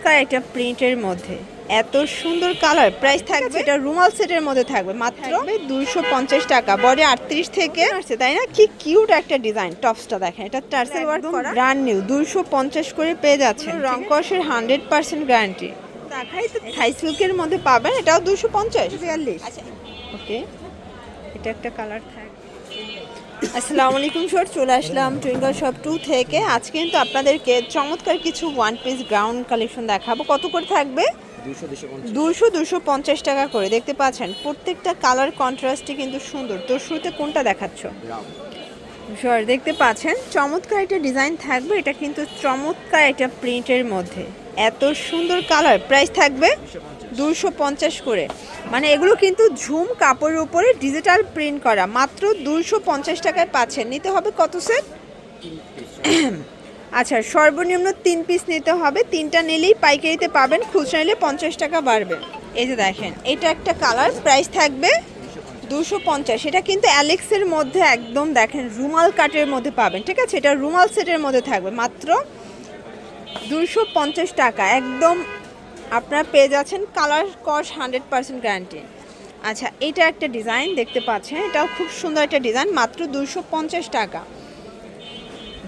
চমৎকার একটা প্রিন্টের মধ্যে এত সুন্দর কালার, প্রাইস থাকবে এটা রুমাল সেটের মধ্যে থাকবে মাত্র 250 টাকা। বডি 38 থেকে আসছে, তাই না? কি কিউট একটা ডিজাইন। টপসটা দেখেন, এটা টার্সেল ওয়ার্ক করা, ব্র্যান্ড নিউ, 250 করে পেয়ে যাচ্ছে। রং কষের 100% গ্যারান্টি। দেখাই তো থাই সিল্কের মধ্যে পাবেন, এটাও 250 42। ওকে, এটা একটা কালার থাকবে। আসসালামু আলাইকুম স্যার, চলে আসলাম টুইঙ্কল শপ 2 থেকে। আজকে কিন্তু আপনাদেরকে চমৎকার কিছু ওয়ান পিস গ্রাউন্ড কালেকশন দেখাবো। কত করে থাকবে? 250 টাকা করে। দেখতে পাচ্ছেন প্রত্যেকটা কালার কন্ট্রাস্টে কিন্তু সুন্দর। তো শুরুতে কোনটা দেখাচ্ছ? স্যার দেখতে পাচ্ছেন চমৎকার একটা ডিজাইন থাকবে, এটা কিন্তু চমৎকার একটা প্রিন্টের মধ্যে এত সুন্দর কালার, প্রাইস থাকবে 250 করে। মানে এগুলো কিন্তু ঝুম কাপড়ের উপরে ডিজিটাল প্রিন্ট করা, মাত্র 250 টাকায় পাচ্ছেন। নিতে হবে কত সেট? আচ্ছা, সর্বনিম্ন 3 পিস নিতে হবে। 3টা নিলেই পাইকারিতে পাবেন, খুচরা নিলে 50 টাকা বাড়বে। এই যে দেখেন, এটা একটা কালার, প্রাইস থাকবে 250। এটা কিন্তু অ্যালেক্সের মধ্যে একদম দেখেন রুমাল কাটের মধ্যে পাবেন, ঠিক আছে? এটা রুমাল সেটের মধ্যে থাকবে মাত্র 250 টাকা। একদম আপনারা পেয়ে যাচ্ছেন কালার কস 100% গ্যারান্টি। আচ্ছা, এটা একটা ডিজাইন দেখতে পাচ্ছেন, এটাও খুব সুন্দর একটা ডিজাইন, মাত্র 250 টাকা।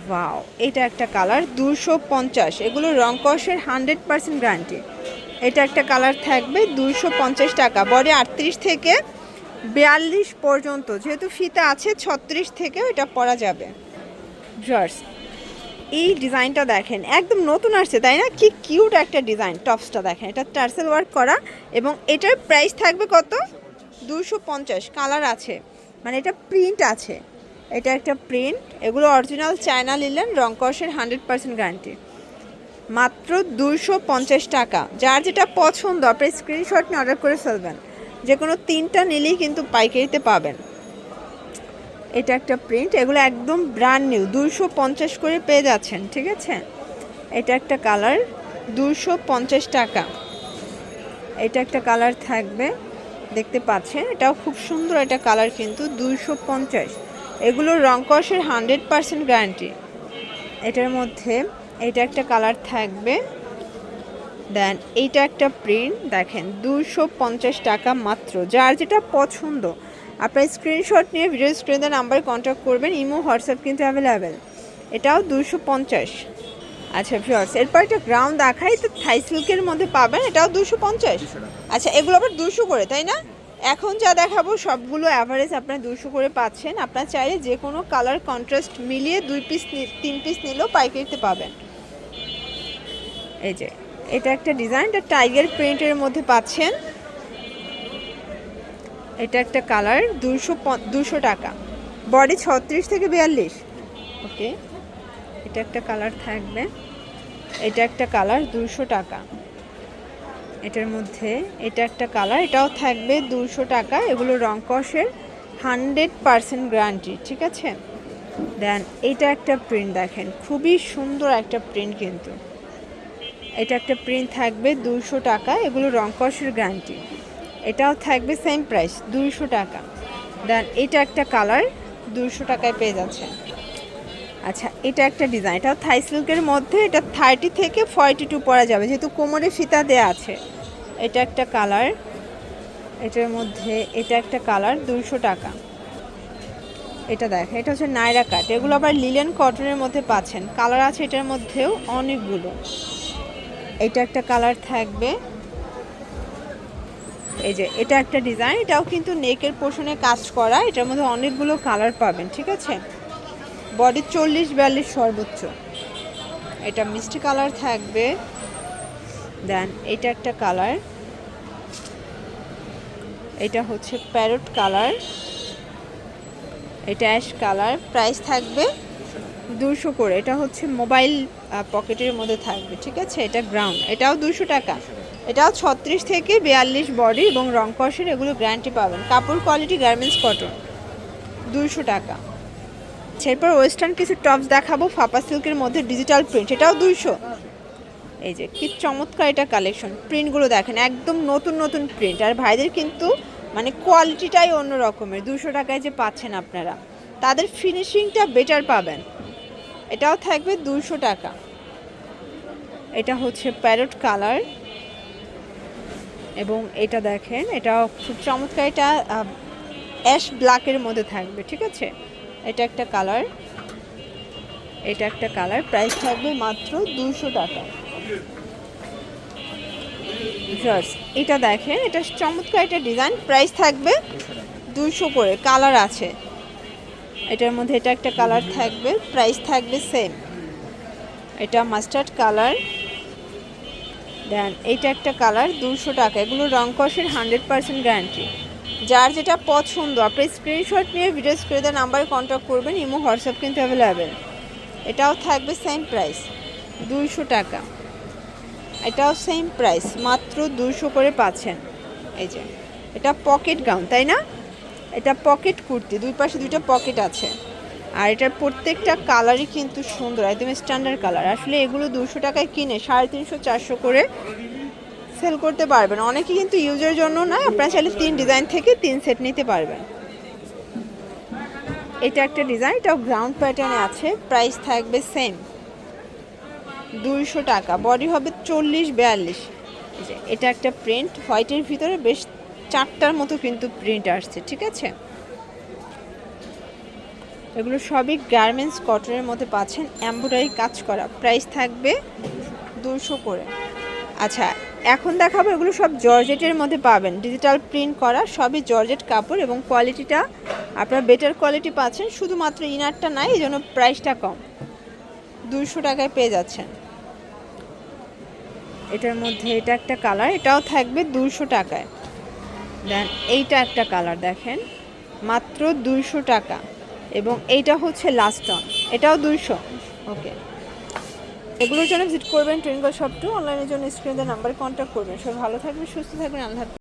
ওয়াও, এটা একটা কালার 250। এগুলো রং কসের 100% গ্যারান্টি। এটা একটা কালার থাকবে 250 টাকা। বডি 38 থেকে 42 পর্যন্ত, যেহেতু ফিতা আছে 36 থেকেও এটা পরা যাবে। জার্স এই ডিজাইনটা দেখেন, একদম নতুন আসছে, তাই না? কি কিউট একটা ডিজাইন। টপসটা দেখেন, এটা টার্সেল ওয়ার্ক করা এবং এটার প্রাইস থাকবে কত? 250। কালার আছে, মানে এটা প্রিন্ট আছে, এটা একটা প্রিন্ট। এগুলো অরিজিনাল চায়না লিলেন, রং কসের 100% গ্যারান্টি। মাত্র 250 টাকা। যার যেটা পছন্দ আপনি স্ক্রিনশট নিয়ে অর্ডার করে ফেলবেন। যে কোনো 3টা নিলেই কিন্তু পাইকারিতে পাবেন। এটা একটা প্রিন্ট, এগুলো একদম ব্র্যান্ড নিউ, 250 করে পেয়ে যাচ্ছেন, ঠিক আছে? এটা একটা কালার 250 টাকা। এটা একটা কালার থাকবে, দেখতে পাচ্ছেন, এটাও খুব সুন্দর একটা কালার, কিন্তু 250। এগুলো রং কসের 100% গ্যারান্টি। এটার মধ্যে এটা একটা কালার থাকবে, দেন এইটা একটা প্রিন্ট দেখেন, 250 টাকা মাত্র। যার যেটা পছন্দ আপনার স্ক্রিনশট নিয়ে ভিডিও স্ক্রিনে নাম্বারে কন্ট্যাক্ট করবেন। ইমো হোয়াটসঅ্যাপ কিন্তু অ্যাভেলেবেল। এটাও 250। আচ্ছা ভিউয়ার্স, এরপর একটা গ্রাউন্ড দেখাই তো থাই সিল্কের মধ্যে পাবেন, এটাও 250। আচ্ছা, এগুলো আবার 200 করে, তাই না? এখন যা দেখাবো সবগুলো অ্যাভারেজ আপনার 200 করে পাচ্ছেন। আপনার চাইলে যে কোনো কালার কন্ট্রাস্ট মিলিয়ে 2 পিস 3 পিস নিলেও পাইকারিতে পাবেন। এই যে এটা একটা ডিজাইন, এটা টাইগার প্রিন্টের মধ্যে পাচ্ছেন। এটা একটা কালার 200 টাকা। বডি 36 থেকে 42। ওকে, এটা একটা কালার থাকবে, এটা একটা কালার 200 টাকা। এটার মধ্যে এটা একটা কালার, এটাও থাকবে 200 টাকা। এগুলো রং কসের 100% গ্যারান্টি, ঠিক আছে? দেন এটা একটা প্রিন্ট দেখেন, খুবই সুন্দর একটা প্রিন্ট, কিন্তু এটা একটা প্রিন্ট থাকবে 200 টাকা। এগুলো রং কসের গ্যারান্টি। এটাও থাকবে সেম প্রাইস 200 টাকা। দেন এটা একটা কালার 200 টাকায় পেয়ে যাচ্ছেন। আচ্ছা, এটা একটা ডিজাইন, এটাও থাই সিল্কের মধ্যে, এটা 30 থেকে 42 পরা যাবে, যেহেতু কোমরে ফিতা দেয়া আছে। এটা একটা কালার, এটার মধ্যে এটা একটা কালার 200 টাকা। এটা দেখেন, এটা হচ্ছে নায়রা কাট। এগুলো আবার লিলেন কটনের মধ্যে পাচ্ছেন। কালার আছে এটার মধ্যেও অনেকগুলো। এটা একটা কালার থাকবে, এই যে এটা একটা ডিজাইন, এটাও কিন্তু নেকের পোর্শনে কাজ করা। এটার মধ্যে অনেকগুলো কালার পাবেন, ঠিক আছে? বডি 40-42 সর্বোচ্চ। এটা মিষ্টি কালার থাকবে। দেন এটা একটা কালার, এটা হচ্ছে প্যারট কালার, এটা অ্যাশ কালার। প্রাইস থাকবে 200 করে। এটা হচ্ছে মোবাইল পকেটের মধ্যে থাকবে, ঠিক আছে? এটা গ্রাউন্ড, এটাও 200 টাকা। এটাও 36 থেকে 42 বডি এবং রং কষের, এগুলো গ্যারান্টি পাবেন। কাপড় কোয়ালিটি গার্মেন্টস কটন, 200 টাকা। এরপর ওয়েস্টার্ন কিছু টপস দেখাবো ফাপা সিল্কের মধ্যে ডিজিটাল প্রিন্ট, এটাও 200। এই যে কি চমৎকার এটা কালেকশন, প্রিন্টগুলো দেখেন, একদম নতুন নতুন প্রিন্ট। আর ভাইদের কিন্তু মানে কোয়ালিটিটাই অন্য রকমের। 200 টাকায় যে পাচ্ছেন আপনারা, তাদের ফিনিশিংটা বেটার পাবেন। এটাও থাকবে 200 টাকা। এটা হচ্ছে প্যারট কালার, এবং এটা দেখেন এটা খুব চমৎকার, এটা অ্যাশ ব্ল্যাকের মধ্যে থাকবে, ঠিক আছে। এটা একটা কালার, এটা একটা কালার, প্রাইস থাকবে মাত্র 200 টাকা। এটা দেখেন এটা চমৎকার একটা ডিজাইন, প্রাইস থাকবে 200 করে, কালার আছে এটার মধ্যে। এটা একটা কালার থাকবে, প্রাইস থাকবে সেম। এটা মাস্টার্ড কালার, দেন এইটা একটা কালার 200 টাকা। এগুলো রং কষের 100% গ্যারান্টি। যার যেটা পছন্দ আপনি স্ক্রিনশট নিয়ে ভিডিও স্ক্রিনে নাম্বারে কন্ট্যাক্ট করবেন, ইমো হোয়াটসঅ্যাপ কিন্তু অ্যাভেলেবেল। এটাও থাকবে সেম প্রাইস 200 টাকা। এটাও সেম প্রাইস, মাত্র 200 করে পাচ্ছেন। এই যে এটা পকেট গাউন, তাই না? এটা পকেট কুর্তি, দুই পাশে দুইটা পকেট আছে, আর এটার প্রত্যেকটা কালারই কিন্তু সুন্দর, একদম স্ট্যান্ডার্ড কালার। আসলে এগুলো 200 টাকায় কিনে 350-400 করে সেল করতে পারবেন। অনেকে কিন্তু ইউজের জন্য নয়, আপনারা চাইলে 3 ডিজাইন থেকে 3 সেট নিতে পারবেন। এটা একটা ডিজাইন, এটাও গ্রাউন্ড প্যাটার্নে আছে, প্রাইস থাকবে সেম 200 টাকা। বডি হবে 40-42। এটা একটা প্রিন্ট হোয়াইটের ভিতরে বেশ 4টার মতো কিন্তু প্রিন্ট আসছে, ঠিক আছে। এগুলো সবই গার্মেন্টস কটনের মধ্যে পাচ্ছেন, এমব্রয়ডারি কাজ করা, প্রাইস থাকবে 200 করে। আচ্ছা, এখন দেখাবো এগুলো সব জর্জেটের মধ্যে পাবেন, ডিজিটাল প্রিন্ট করা, সবই জর্জেট কাপড়, এবং কোয়ালিটিটা আপনারা বেটার কোয়ালিটি পাচ্ছেন। শুধুমাত্র ইনারটা নাই, এই জন্য প্রাইসটা কম, 200 টাকায় পেয়ে যাচ্ছেন। এটার মধ্যে এটা একটা কালার, এটাও থাকবে 200 টাকায়। দেন এইটা একটা কালার দেখেন, মাত্র 200 টাকা। এবং এইটা হচ্ছে লাস্ট অন, এটাও 200। ওকে, এগুলোর জন্য ভিজিট করবেন টুইঙ্কল শপ 2, অনলাইনের জন্য স্ক্রিনে নাম্বারে কন্ট্যাক্ট করবেন। সবাই ভালো থাকবেন, সুস্থ থাকবেন, আল্লাহ হাফেজ।